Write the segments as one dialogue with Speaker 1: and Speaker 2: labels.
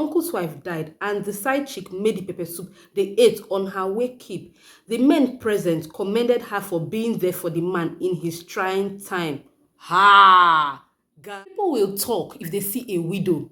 Speaker 1: uncle's wife died, and the side chick made the pepper soup they ate on her wake keep. The men present commended her for being there for the man in his trying time. Ha! God. People will talk if they see a widow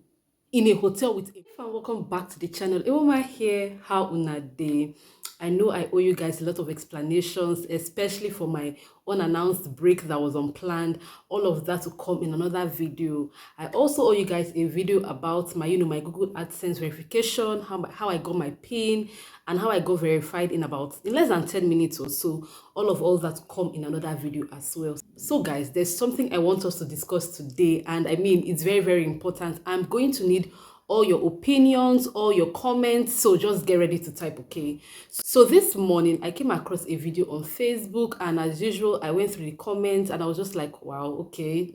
Speaker 1: in a hotel with a fan. Welcome back to the channel. Ewoma here. How una day? I know I owe you guys a lot of explanations, especially for my unannounced break that was unplanned. All of that to come in another video. I also owe you guys a video about my my Google AdSense verification, how I got my pin, and how I got verified in less than 10 minutes or so. All that come in another video as well. So guys, there's something I want us to discuss today, and I mean it's very, very important. I'm going to need all your opinions, all your comments, so just get ready to type, okay? So this morning I came across a video on Facebook, and as usual I went through the comments and I was just like, wow, okay,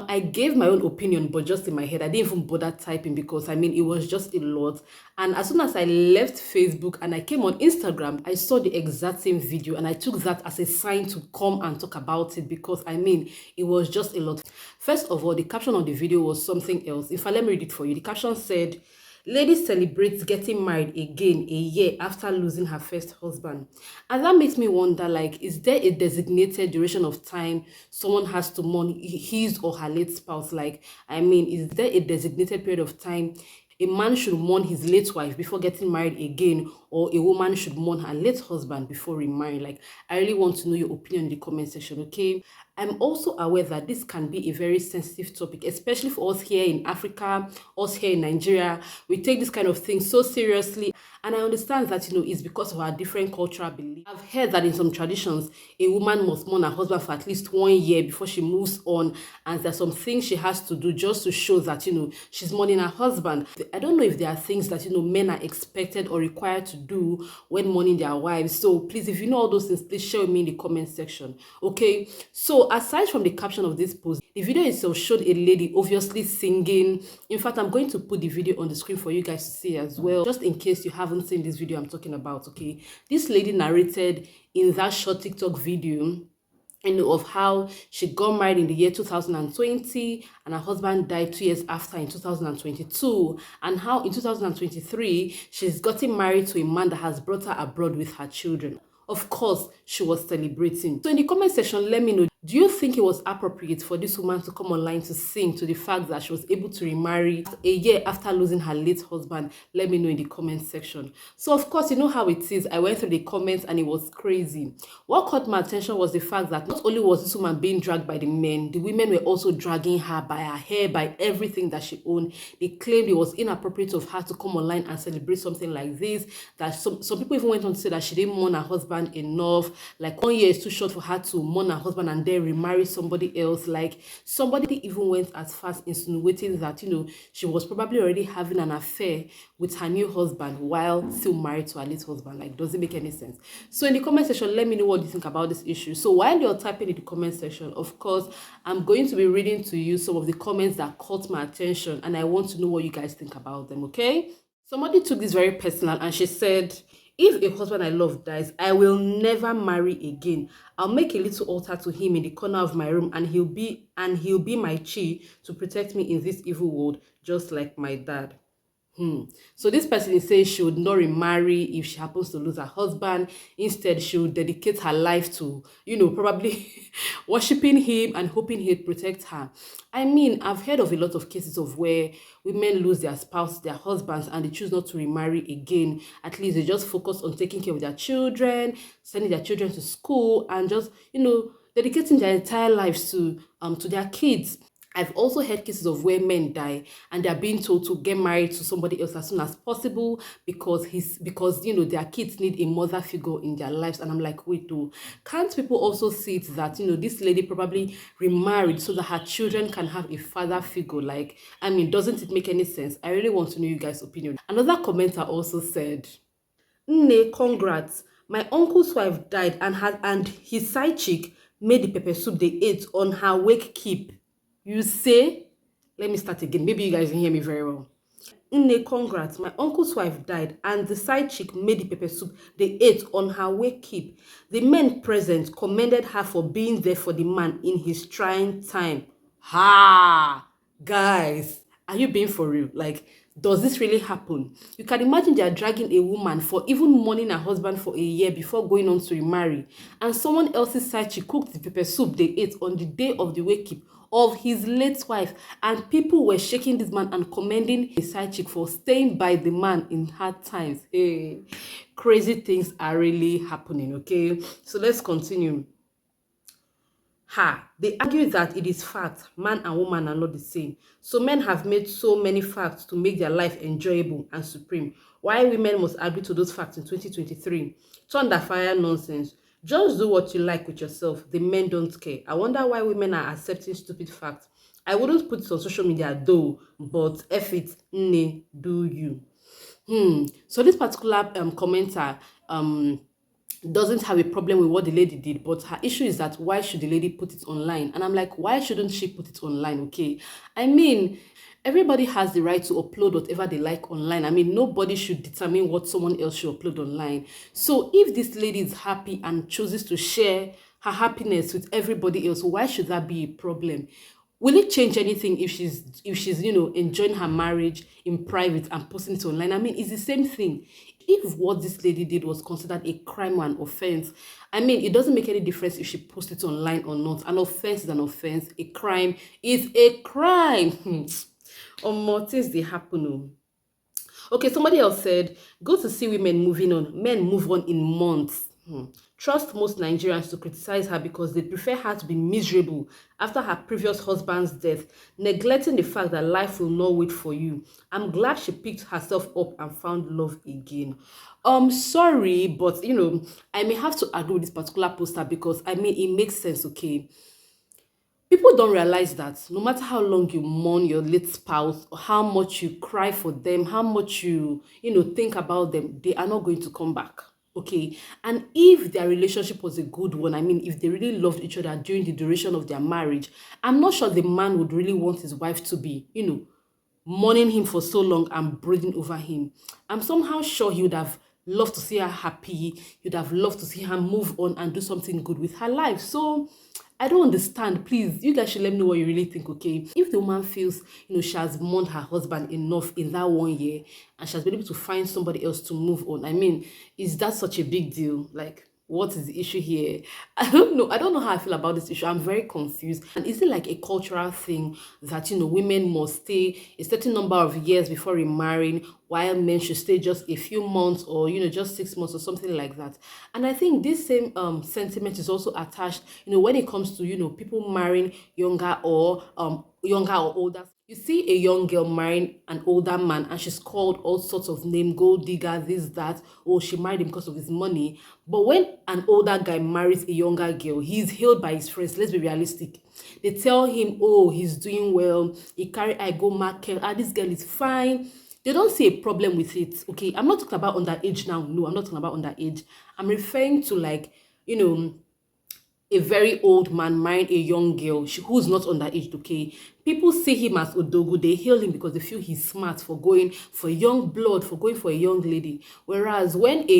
Speaker 1: I gave my own opinion, but just in my head. I didn't even bother typing because I mean it was just a lot. And as soon as I left Facebook and I came on Instagram, I saw the exact same video, and I took that as a sign to come and talk about it because I mean it was just a lot. First of all, the caption on the video was something else. In fact, let me read it for you. The caption said, "Lady celebrates getting married again a year after losing her first husband." And that makes me wonder, like, is there a designated duration of time someone has to mourn his or her late spouse? Like, I mean, is there a designated period of time a man should mourn his late wife before getting married again, or a woman should mourn her late husband before remarrying? Like, I really want to know your opinion in the comment section, okay? I'm also aware that this can be a very sensitive topic, especially for us here in Africa, us here in Nigeria. We take this kind of thing so seriously. And I understand that, it's because of our different cultural beliefs. I've heard that in some traditions, a woman must mourn her husband for at least 1 year before she moves on. And there's some things she has to do just to show that, she's mourning her husband. I don't know if there are things that, men are expected or required to do when mourning their wives. So please, if you know all those things, please share with me in the comment section. Okay? So aside from the caption of this post, the video itself showed a lady obviously singing. In fact, I'm going to put the video on the screen for you guys to see as well, just in case you haven't seen this video I'm talking about, okay? This lady narrated in that short TikTok video, of how she got married in the year 2020 and her husband died 2 years after in 2022, and how in 2023 she's gotten married to a man that has brought her abroad with her children. Of course, she was celebrating. So in the comment section, let me know, do you think it was appropriate for this woman to come online to sing to the fact that she was able to remarry a year after losing her late husband? Let me know in the comment section. So of course, you know how it is. I went through the comments and it was crazy. What caught my attention was the fact that not only was this woman being dragged by the men, the women were also dragging her by her hair, by everything that she owned. They claimed it was inappropriate of her to come online and celebrate something like this, that some people even went on to say that she didn't mourn her husband enough. Like, 1 year is too short for her to mourn her husband and then remarry somebody else. Like, somebody even went as far as insinuating that, she was probably already having an affair with her new husband while still married to her late husband. Like, does it make any sense? So in the comment section, let me know what you think about this issue. So while you're typing in the comment section, of course, I'm going to be reading to you some of the comments that caught my attention, and I want to know what you guys think about them, okay? Somebody took this very personal, and she said, "If a husband I love dies, I will never marry again. I'll make a little altar to him in the corner of my room, and he'll be my chi to protect me in this evil world, just like my dad." So this person is saying she would not remarry if she happens to lose her husband. Instead, she would dedicate her life to, probably worshiping him and hoping he'd protect her. I mean, I've heard of a lot of cases of where women lose their spouse, their husbands, and they choose not to remarry again. At least they just focus on taking care of their children, sending their children to school, and just, dedicating their entire lives to their kids. I've also heard cases of where men die and they're being told to get married to somebody else as soon as possible because their kids need a mother figure in their lives. And I'm like, wait, can't people also see it that, this lady probably remarried so that her children can have a father figure? Like, I mean, doesn't it make any sense? I really want to know you guys' opinion. Another commenter also said, "Nne, congrats. My uncle's wife died and his side chick made the pepper soup they ate on her wake keep. You say," let me start again. Maybe you guys can hear me very well. "Nne, congrats. My uncle's wife died and the side chick made the pepper soup they ate on her wake keep. The men present commended her for being there for the man in his trying time." Ha! Guys, are you being for real? Like, Does this really happen? You can imagine they are dragging a woman for even mourning her husband for a year before going on to remarry, and someone else's side chick cooked the pepper soup they ate on the day of the wake-up of his late wife, and people were shaking this man and commending his side chick for staying by the man in hard times. Hey, crazy things are really happening, okay? So let's continue. They argue that it is fact man and woman are not the same. So men have made so many facts to make their life enjoyable and supreme. Why women must agree to those facts in 2023? Thunder fire nonsense. Just do what you like with yourself. The men don't care. I wonder why women are accepting stupid facts. I wouldn't put it on social media though, but F it, do you. So this particular commenter doesn't have a problem with what the lady did, but her issue is that why should the lady put it online? And I'm like, why shouldn't she put it online? Okay, I mean, everybody has the right to upload whatever they like online. I mean, nobody should determine what someone else should upload online. So if this lady is happy and chooses to share her happiness with everybody else, why should that be a problem? Will it change anything if she's enjoying her marriage in private and posting it online? I mean, it's the same thing. If what this lady did was considered a crime or an offense, I mean, it doesn't make any difference if she posts it online or not. An offense is an offense. A crime is a crime. Or more things they happen. Okay, somebody else said, go to see women moving on. Men move on in months. Trust most Nigerians to criticize her because they prefer her to be miserable after her previous husband's death, neglecting the fact that life will not wait for you. I'm glad she picked herself up and found love again. Sorry, but I may have to agree with this particular poster because I mean it makes sense, okay? People don't realize that no matter how long you mourn your late spouse, or how much you cry for them, how much you think about them, they are not going to come back. Okay. And if their relationship was a good one, I mean, if they really loved each other during the duration of their marriage, I'm not sure the man would really want his wife to be, mourning him for so long and brooding over him. I'm somehow sure he would have loved to see her happy. He'd have loved to see her move on and do something good with her life. So I don't understand. Please, you guys should let me know what you really think, okay? If the woman feels, she has mourned her husband enough in that 1 year and she has been able to find somebody else to move on, I mean, is that such a big deal? Like, what is the issue here? I don't know. I don't know how I feel about this issue. I'm very confused. And is it like a cultural thing that, women must stay a certain number of years before remarrying, while men should stay just a few months or, just 6 months or something like that? And I think this same sentiment is also attached, when it comes to, people marrying younger or older. You see a young girl marrying an older man and she's called all sorts of names, gold digger, this, that, oh, she married him because of his money. But when an older guy marries a younger girl, he's hailed by his friends. Let's be realistic. They tell him, oh, he's doing well. He carry I go market. This girl is fine. They don't see a problem with it, okay? I'm not talking about underage now. No, I'm not talking about underage. I'm referring to like, a very old man marrying a young girl who's not underage, okay? People see him as Odogu. They hail him because they feel he's smart for going for young blood, for going for a young lady. Whereas when a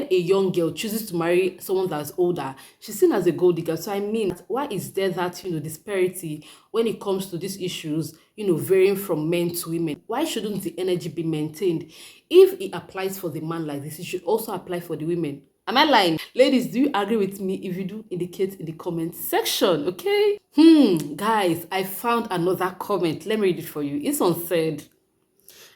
Speaker 1: young girl chooses to marry someone that's older, she's seen as a gold digger. So I mean, why is there that, disparity when it comes to these issues, varying from men to women? Why shouldn't the energy be maintained? If it applies for the man like this, it should also apply for the women. Am I lying? Ladies, do you agree with me? If you do, indicate in the comment section, okay? Guys, I found another comment. Let me read it for you. It's said,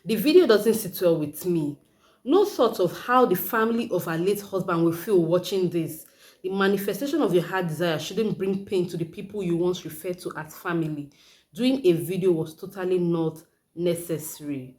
Speaker 1: the video doesn't sit well with me. No thought of how the family of her late husband will feel watching this. The manifestation of your heart desire shouldn't bring pain to the people you once referred to as family. Doing a video was totally not necessary.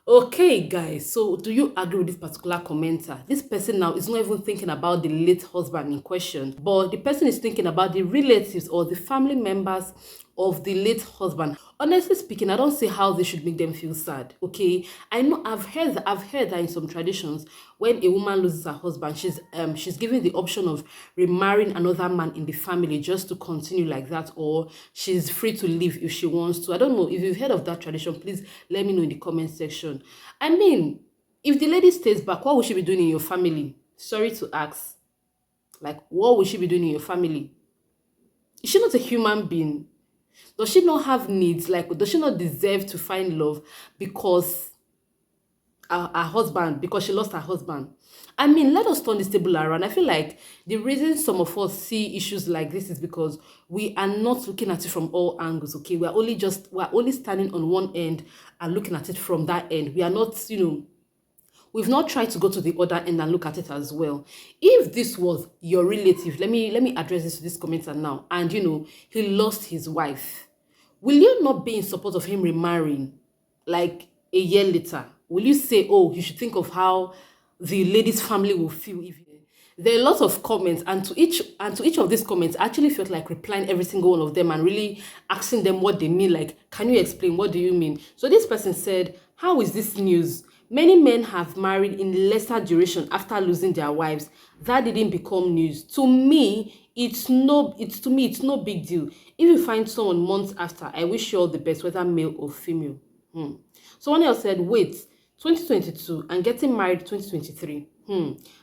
Speaker 1: Okay, guys, so do you agree with this particular commenter? This person now is not even thinking about the late husband in question, but the person is thinking about the relatives or the family members of the late husband. Honestly speaking, I don't see how this should make them feel sad, okay? I know I've heard that in some traditions, when a woman loses her husband, she's given the option of remarrying another man in the family just to continue like that, or she's free to leave if she wants to. I don't know if you've heard of that tradition. Please let me know in the comment section. I mean, if the lady stays back, what will she be doing in your family? Sorry to ask. Like, what will she be doing in your family? Is she not a human being? Does she not have needs? Like, does she not deserve to find love because her husband, because she lost her husband? I mean, let us turn this table around. I feel like the reason some of us see issues like this is because we are not looking at it from all angles. Okay, we're only standing on one end and looking at it from that end. We are not, we've not tried to go to the other end and look at it as well. If this was your relative, let me address this commenter now, and he lost his wife, will you not be in support of him remarrying like a year later? Will you say, oh, you should think of how the lady's family will feel? If there are lots of comments, and to each of these comments, I actually felt like replying every single one of them and really asking them what they mean. Like, can you explain, what do you mean? So this person said, how is this news? Many men have married in lesser duration after losing their wives. That didn't become news. To me, it's no big deal. If you find someone months after, I wish you all the best, whether male or female. Someone else said, wait, 2022 and getting married 2023.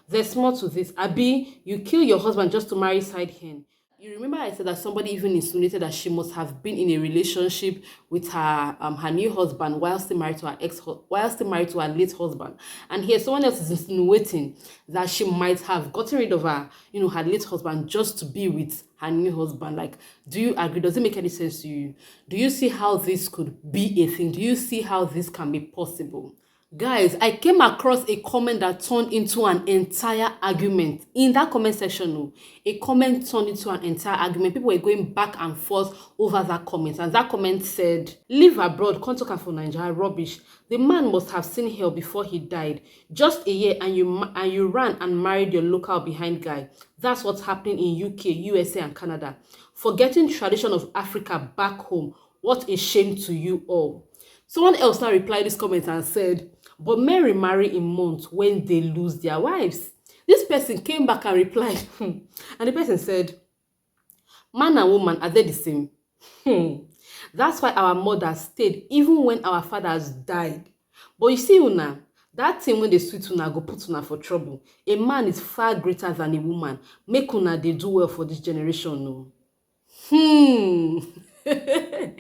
Speaker 1: There's more to this. Abi, you kill your husband just to marry side hen. You remember I said that somebody even insinuated that she must have been in a relationship with her new husband while still married to her late husband. And here someone else is insinuating that she might have gotten rid of her late husband just to be with her new husband. Like, do you agree? Does it make any sense to you? Do you see how this could be a thing? Do you see how this can be possible? Guys, I came across a comment that turned into an entire argument. In that comment section, a comment turned into an entire argument. People were going back and forth over that comment. And that comment said, live abroad, come talk for Nigeria, rubbish. The man must have seen hell before he died. Just a year and you ran and married your local behind guy. That's what's happening in UK, USA and Canada. Forgetting tradition of Africa back home. What a shame to you all. Someone else now replied this comment and said, but men remarry in months when they lose their wives. This person came back and replied, and the person said, man and woman, are they the same? That's why our mothers stayed even when our fathers died. But you see, Una, that thing when they sweet Una go put Una for trouble. A man is far greater than a woman. Make Una they do well for this generation, no. I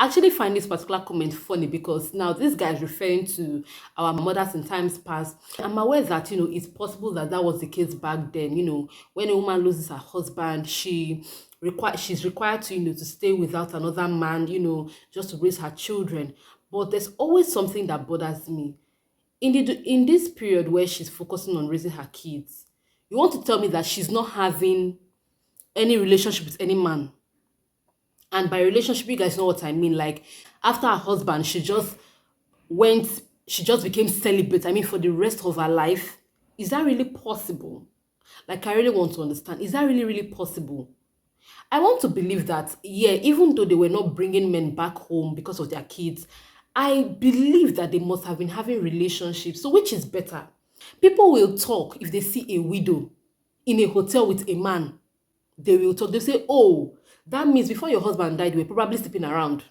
Speaker 1: actually find this particular comment funny because now this guy is referring to our mothers in times past. I'm aware that it's possible that that was the case back then. When a woman loses her husband, she's required to stay without another man, just to raise her children. But there's always something that bothers me in this period where she's focusing on raising her kids. You want to tell me that she's not having any relationship with any man? And by relationship, you guys know what I mean. Like, after her husband, she just became celibate. I mean, for the rest of her life. Is that really possible? Like, I really want to understand. Is that really, really possible? I want to believe that, yeah, even though they were not bringing men back home because of their kids, I believe that they must have been having relationships. So which is better? People will talk if they see a widow in a hotel with a man. They will talk. They say, oh, that means before your husband died, you were probably sleeping around.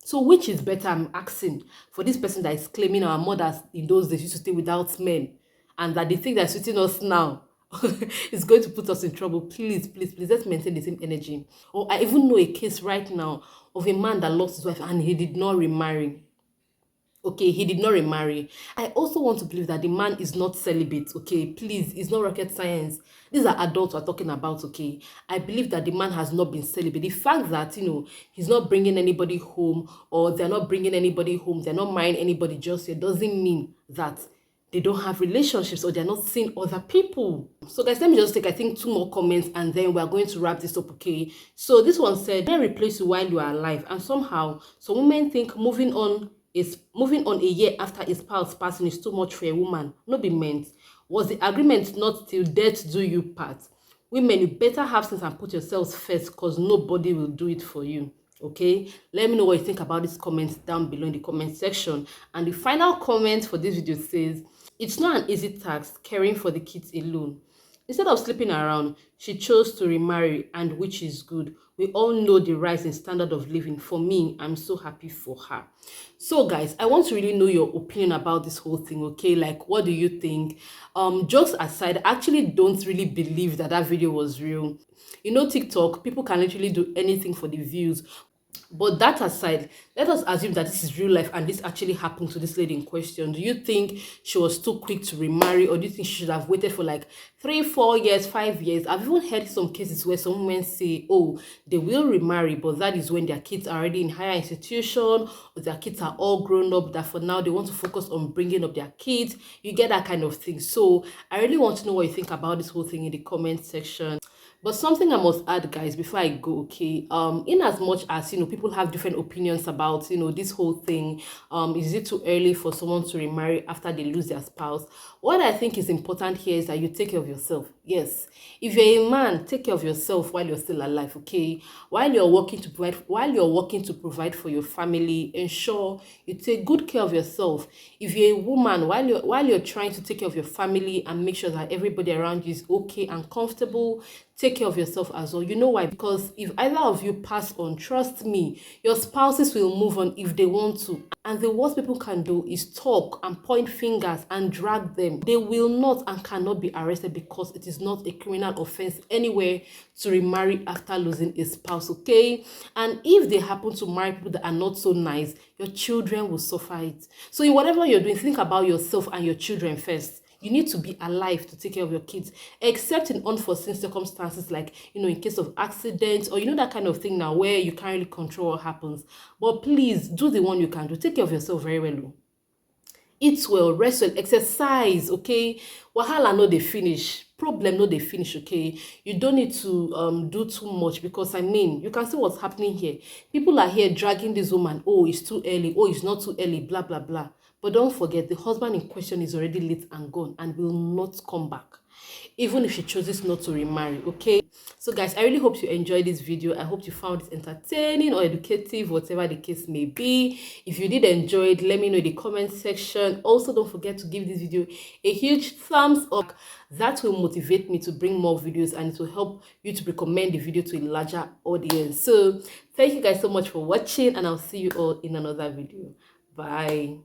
Speaker 1: So which is better, I'm asking, for this person that is claiming our mothers in those days used to stay without men, and that they think they're suiting us now is going to put us in trouble. Please, please, please, let's maintain the same energy. Or I even know a case right now of a man that lost his wife and he did not remarry. Okay, he did not remarry. I also want to believe that the man is not celibate. Okay, please, it's not rocket science. These are adults we're talking about. Okay, I believe that the man has not been celibate. The fact that he's not bringing anybody home, or they're not bringing anybody home, they're not marrying anybody just yet, doesn't mean that they don't have relationships or they're not seeing other people. So guys, let me just take, I think, 2 more comments and then we're going to wrap this up. Okay, so this one said, men replace you while you are alive, and somehow some women think moving on a year after a spouse passing is too much for a woman. No be meant. Was the agreement not till death do you part? Women, you better have sense and put yourselves first, because nobody will do it for you. Okay, let me know what you think about this comment down below in the comment section. And the final comment for this video says, it's not an easy task caring for the kids alone. Instead of sleeping around, she chose to remarry, and which is good. We all know the rise in standard of living. For me, I'm so happy for her. So guys, I want to really know your opinion about this whole thing. Okay, like, what do you think? Jokes aside, I actually don't really believe that video was real. TikTok, people can literally do anything for the views. But that aside, let us assume that this is real life and this actually happened to this lady in question. Do you think she was too quick to remarry, or do you think she should have waited for like 3, 4 years, 5 years? I've even heard some cases where some women say, oh, they will remarry, but that is when their kids are already in higher institution, or their kids are all grown up, that for now they want to focus on bringing up their kids. You get that kind of thing. So I really want to know what you think about this whole thing in the comment section. But something I must add, guys, before I go, okay, in as much as people have different opinions about this whole thing, is it too early for someone to remarry after they lose their spouse? What I think is important here is that you take care of yourself. Yes, if you're a man, take care of yourself while you're still alive, okay? While you're working to provide for your family, ensure you take good care of yourself. If you're a woman, while you're trying to take care of your family and make sure that everybody around you is okay and comfortable, take care of yourself as well. You know why? Because if either of you pass on, trust me, your spouses will move on if they want to. And the worst people can do is talk and point fingers and drag them. They will not and cannot be arrested because it is not a criminal offense anywhere to remarry after losing a spouse, okay? And if they happen to marry people that are not so nice, your children will suffer it. So in whatever you're doing, think about yourself and your children first. You need to be alive to take care of your kids, except in unforeseen circumstances like, in case of accidents or, that kind of thing now where you can't really control what happens. But please do the one you can do. Take care of yourself very well. Eat well, rest well, exercise, okay? Wahala no dey finish. Problem no dey finish, okay? You don't need to do too much because, I mean, you can see what's happening here. People are here dragging this woman. Oh, it's too early. Oh, it's not too early, blah, blah, blah. But don't forget, the husband in question is already late and gone and will not come back, even if she chooses not to remarry, okay? So guys, I really hope you enjoyed this video. I hope you found it entertaining or educative, whatever the case may be. If you did enjoy it, let me know in the comment section. Also, don't forget to give this video a huge thumbs up. That will motivate me to bring more videos, and it will help you to recommend the video to a larger audience. So thank you guys so much for watching, and I'll see you all in another video. Bye.